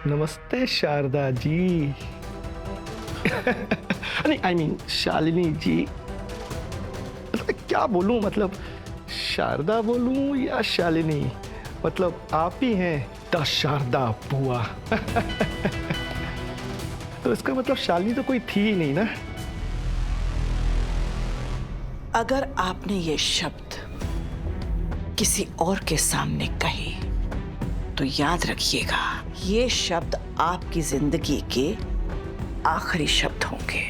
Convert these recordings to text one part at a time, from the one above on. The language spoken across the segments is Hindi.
नमस्ते शारदा जी। नहीं, आई मीन शालिनी जी। मतलब क्या बोलूं, मतलब शारदा बोलूं या शालिनी? मतलब आप ही हैं द शारदा बुआ। तो इसका मतलब शालिनी तो कोई थी ही नहीं ना। अगर आपने ये शब्द किसी और के सामने कहे तो याद रखिएगा, ये शब्द आपकी जिंदगी के आखिरी शब्द होंगे।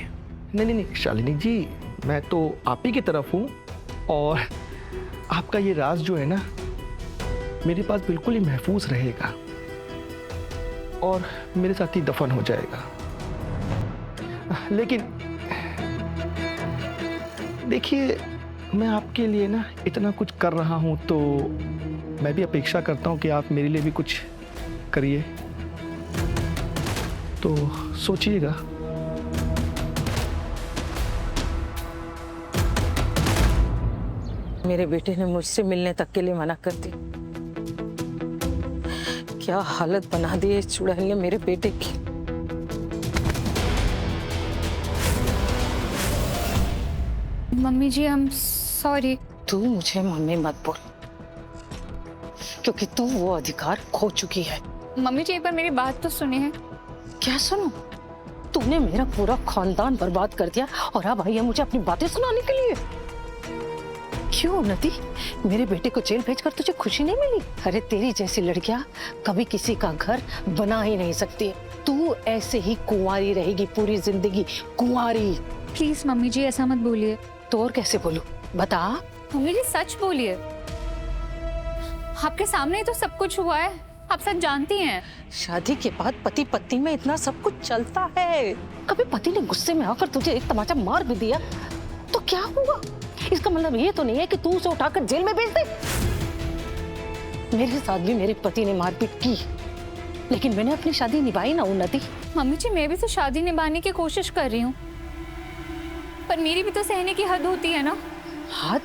नहीं नहीं नहीं शालिनी जी, मैं तो आप ही की तरफ हूँ और आपका ये राज जो है ना मेरे पास बिल्कुल ही महफूज रहेगा और मेरे साथ ही दफन हो जाएगा। लेकिन देखिए, मैं आपके लिए ना इतना कुछ कर रहा हूँ तो मैं भी अपेक्षा करता हूँ कि आप मेरे लिए भी कुछ करिए। तो सोचिएगा। मेरे बेटे ने मुझसे मिलने तक के लिए मना कर दी। क्या हालत बना दी है इस चुड़ैल ने मेरे बेटे की। Mummy ji, I am sorry. तू मुझे मम्मी मत बोल, क्योंकि तू वो अधिकार खो चुकी है। मम्मी जी, एक बार मेरी बात तो सुनिए। क्या सुनो? तूने मेरा पूरा खानदान बर्बाद कर दिया और अब आई है मुझे अपनी बातें सुनाने के लिए। क्यों उन्नति, मेरे बेटे को जेल भेजकर तुझे खुशी नहीं मिली? अरे तेरी जैसी लड़कियां कभी किसी का घर बना ही नहीं सकती। तू ऐसे ही कुंवारी रहेगी पूरी जिंदगी, कुंवारी। प्लीज मम्मी जी, ऐसा मत बोलिए। तो और कैसे बोलूं, बता। मम्मी जी सच बोलिए, आपके सामने ही तो सब कुछ हुआ है, आप सच जानती हैं। शादी के बाद पति पत्नी में इतना सब कुछ चलता है। कभी पति ने गुस्से में आकर तुझे एक तमाचा मार भी दिया तो क्या हुआ? इसका मतलब ये तो नहीं है कि तू उसे उठाकर जेल में भेज दे। मेरे साथ भी मेरे पति ने मारपीट की, लेकिन मैंने अपनी शादी निभाई ना उन्नति। मम्मी जी, मैं भी तो शादी निभाने की कोशिश कर रही हूँ, पर मेरी भी तो सहने की हद होती है ना। हद?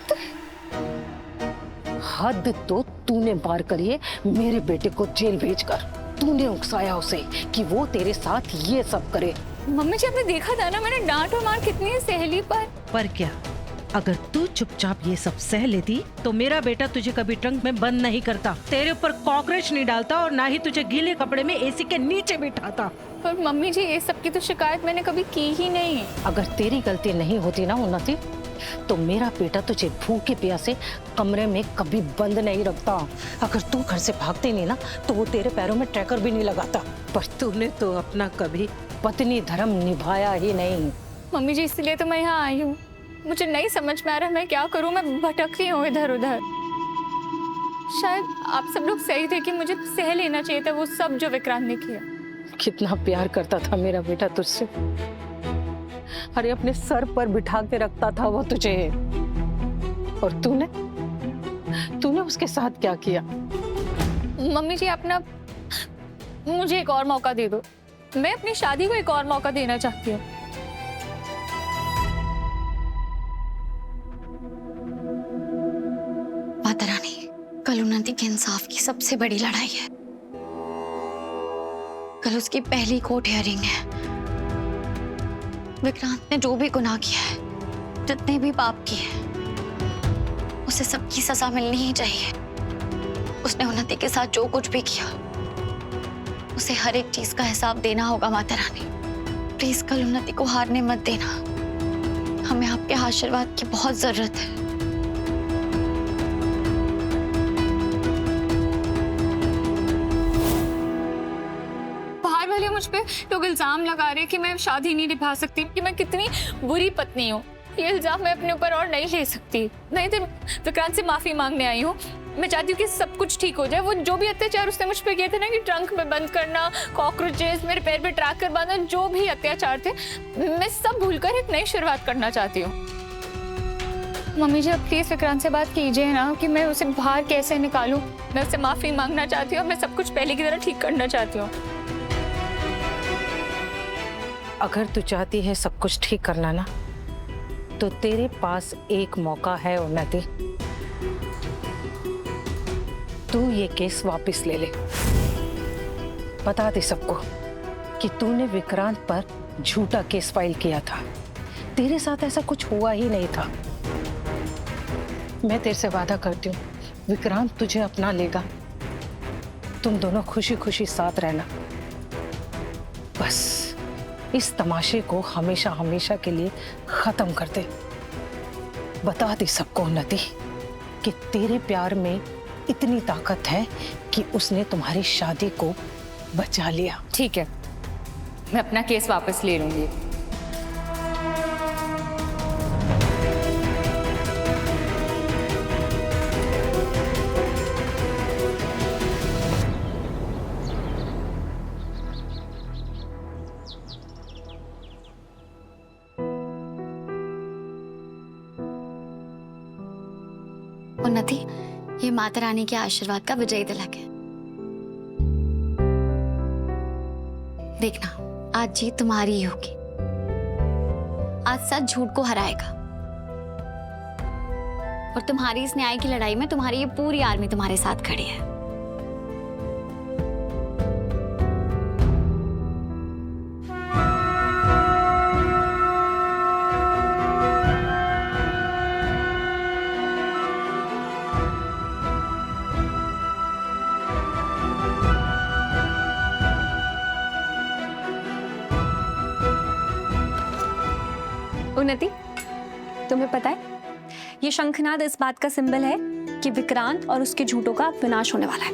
हद तो तूने पार करी है मेरे बेटे को जेल भेजकर। तूने उकसाया उसे कि वो तेरे साथ ये सब करे। मम्मी जी, आपने देखा था ना मैंने डांट और मार कितनी सहेली पर क्या अगर तू चुपचाप ये सब सह लेती तो मेरा बेटा तुझे कभी ट्रंक में बंद नहीं करता, तेरे ऊपर कॉकरोच नहीं डालता और ना ही तुझे गीले कपड़े में एसी के नीचे बिठाता। पर मम्मी जी, ये सब की तो शिकायत मैंने कभी की ही नहीं। अगर तेरी गलती नहीं होती ना उन्नति, तो मेरा बेटा तुझे भूखे प्यासे कमरे में कभी बंद नहीं रखता। अगर तू घर से भागती नहीं ना तो वो तेरे पैरों में ट्रैकर भी नहीं लगाता। पर तूने तो अपना कभी पत्नी धर्म निभाया ही नहीं। मम्मी जी, इसलिए तो मैं यहाँ आई हूँ। मुझे नहीं समझ में आ रहा मैं क्या करूँ, मैं भटकती हूँ इधर उधर। शायद आप सब लोग सही थे कि मुझे सह लेना चाहिए था वो सब जो विक्रांत ने किया। कितना प्यार करता था मेरा बेटा तुझसे। अरे अपने सर पर बिठा के रखता था वो तुझे। और तूने उसके साथ क्या किया? मम्मी जी, अपना मुझे एक और मौका दे दो। मैं अपनी शादी को एक और मौका देना चाहती हूँ। माता रानी, कल उन्नति के इंसाफ की सबसे बड़ी लड़ाई है। कल उसकी पहली कोर्ट हियरिंग है। विक्रांत ने जो भी गुनाह किया है, जितने भी पाप किए हैं, उसे सबकी सजा मिलनी ही चाहिए। उसने उन्नति के साथ जो कुछ भी किया, उसे हर एक चीज का हिसाब देना होगा। माता रानी, प्लीज कल उन्नति को हारने मत देना। हमें आपके आशीर्वाद की बहुत जरूरत है। मुझ पे लोग इल्जाम लगा रहे हैं कि मैं शादी नहीं निभा सकती, कि मैं कितनी बुरी पत्नी हूँ। ये इल्जाम मैं अपने ऊपर और नहीं ले सकती। मैं इधर विक्रांत से माफी मांगने आई हूँ। मैं चाहती हूँ कि सब कुछ ठीक हो जाए। वो जो भी अत्याचार उसने मुझ पे किए थे ना, कि ट्रंक में बंद करना, कॉकरोचेस, मेरे पैर पे ट्रैकर बांधना, जो भी अत्याचार थे, मैं सब भूलकर एक नई शुरुआत करना चाहती हूँ। मम्मी जी, अब प्लीज विक्रांत से बात कीजिए ना कि मैं उसे बाहर कैसे निकालूं। मैं उससे माफी मांगना चाहती हूँ। मैं सब कुछ पहले की तरह ठीक करना चाहती हूँ। अगर तू चाहती है सब कुछ ठीक करना ना, तो तेरे पास एक मौका है उन्नति। तू ये केस वापस ले ले। बता दे सबको कि तूने विक्रांत पर झूठा केस फाइल किया था। तेरे साथ ऐसा कुछ हुआ ही नहीं था। मैं तेरे से वादा करती हूँ, विक्रांत तुझे अपना लेगा। तुम दोनों खुशी खुशी साथ रहना। बस इस तमाशे को हमेशा हमेशा के लिए खत्म कर दे। बता दे सबको उन्नति कि तेरे प्यार में इतनी ताकत है कि उसने तुम्हारी शादी को बचा लिया। ठीक है, मैं अपना केस वापस ले लूंगी। उन्नति, ये माता रानी के आशीर्वाद का विजयी तिलक है। देखना, आज जीत तुम्हारी ही होगी। आज सच झूठ को हराएगा और तुम्हारी इस न्याय की लड़ाई में तुम्हारी ये पूरी आर्मी तुम्हारे साथ खड़ी है। उन्नति, तुम्हें पता है ये शंखनाद इस बात का सिंबल है कि विक्रांत और उसके झूठों का विनाश होने वाला है।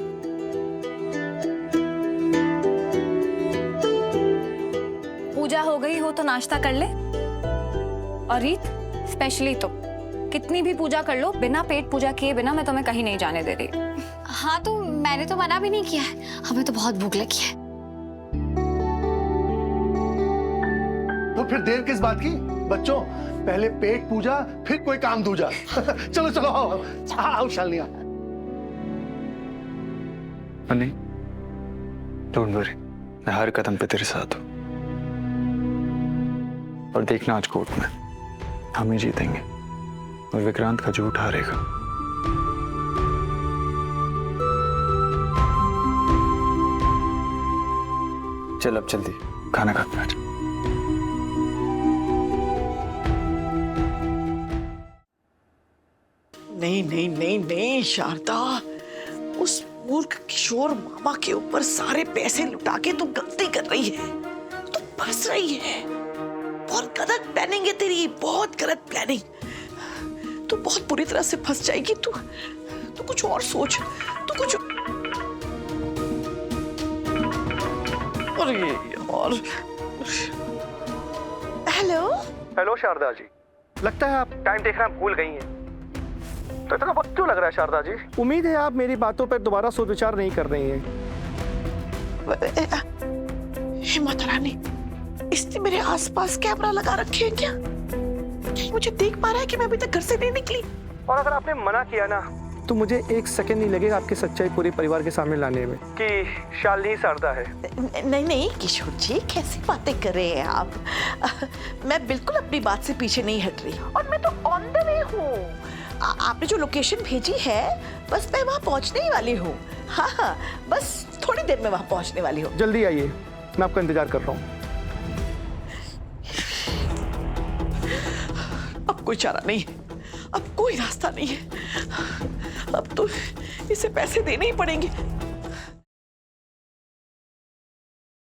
पूजा हो गई हो तो नाश्ता कर ले। और रीत, स्पेशली तो कितनी भी पूजा कर लो, बिना पेट पूजा किए बिना मैं तुम्हें कहीं नहीं जाने दे रही। हाँ तो मैंने तो मना भी नहीं किया है, हमें तो बहुत भूख लगी है। तो फिर देर किस बात की? बच्चों, पहले पेट पूजा फिर कोई काम दूजा। चलो चलो आओ शालिनी। नहीं, डोंट वरी, मैं हर कदम पे तेरे साथ हूं। और देखना आज कोर्ट में हम ही जीतेंगे और विक्रांत का झूठ हारेगा। चल अब जल्दी खाना खा के आ जा। नहीं नहीं नहीं नहीं शारदा, उस मूर्ख किशोर मामा के ऊपर सारे पैसे लुटा के तू गलती कर रही है। तू फंस रही है। बहुत गलत प्लानिंग है तेरी, बहुत गलत प्लानिंग। तू बहुत बुरी तरह से फंस जाएगी। तू कुछ और सोच। तू कुछ अरे यार। हेलो हेलो शारदा जी, लगता है आप टाइम देखना भूल गई हैं। तो इतना वक्त क्यों लग रहा है शारदा जी? उम्मीद है आप मेरी बातों पर दोबारा सोच विचार नहीं कर रही हैं। हे माता रानी, इसने मेरे आसपास कैमरा लगा रखे हैं क्या? कहीं मुझे देख पा रहा है कि मैं अभी तक घर से नहीं निकली? और अगर आपने मना किया ना तो मुझे एक सेकंड नहीं लगेगा आपकी सच्चाई पूरे परिवार के सामने लाने में कि शालिनी शारदा है। नहीं नहीं किशोर जी, कैसी बातें कर रहे हैं आप? मैं बिल्कुल अपनी बात से पीछे नहीं हट रही और मैं तो ऑन द वे हूँ। आपने जो लोकेशन भेजी है बस मैं वहाँ पहुँचने ही वाली हूँ। हाँ, बस थोड़ी देर में वहाँ पहुँचने वाली हूँ। जल्दी आइए, मैं आपका इंतजार कर रहा हूँ। अब कोई चारा नहीं है, अब कोई रास्ता नहीं है। अब तो इसे पैसे देने ही पड़ेंगे।